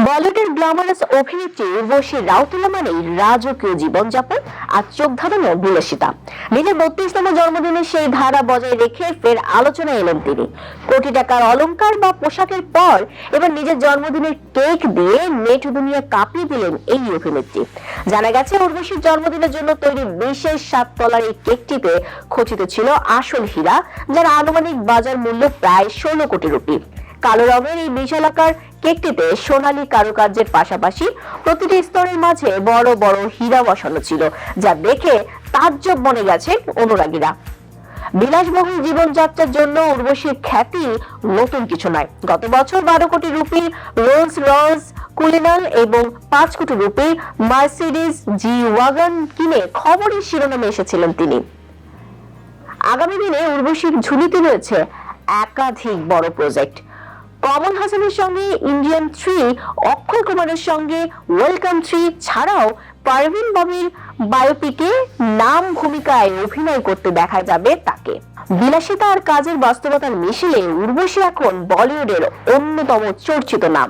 বলিউডের গ্ল্যামারাস অভিনেত্রী উর্বশী রাউতেলা মানেই রাজকীয় জীবনযাপন আর চোখ ধাঁধানো বিলাসিতা। নিজের 32তম জন্মদিনে সেই ধারা বজায় রেখে ফের আলোচনায় এলেন তিনি। কোটি টাকার অলংকার বা পোশাকের পর এবার নিজের জন্মদিনের কেক দিয়ে নেট দুনিয়া কাঁপিয়ে দিলেন এই অভিনেত্রী। জানা গেছে, উর্বশীর জন্মদিনের জন্য তৈরি বিশেষ 7 তলার এই কেকটিতে খচিত ছিল আসল হীরা, যার আনুমানিক বাজার মূল্য প্রায় 16 কোটি রুপি। কালো রঙের এই বিশালাকার কেকটিতে সোনালী কারুকার্যের পাশাপাশি প্রতিটি স্তরের মাঝে বড় বড় হীরা বসানো ছিল, যা দেখে তাজ্জব বনে গেছে অনুরাগীরা। বিলাসবহুল জীবনযাত্রার জন্য উর্বশীর খ্যাতি নতুন কিছু নয়। গত বছর 12 কোটি রুপির রোলস রয়েস কুলিনাল এবং 5 কোটি রুপির মার্সিডিজ জি ওয়াগন কিনে খবরের শিরোনামে এসেছিলেন তিনি। আগামী দিনে উর্বশীর ঝুলিতে রয়েছে একাধিক বড় প্রজেক্ট। কমল হাসানের সঙ্গে ইন্ডিয়ান 3, অক্ষয় কুমারের সঙ্গে ওয়েলকাম 3 ছাড়াও পারভিন বাবির বায়োপিকে নাম ভূমিকায় অভিনয় করতে দেখা যাবে তাকে। বিলাসিতা আর কাজের বাস্তবতার মিশেলে উর্বশী এখন বলিউডের অন্যতম চর্চিত নাম।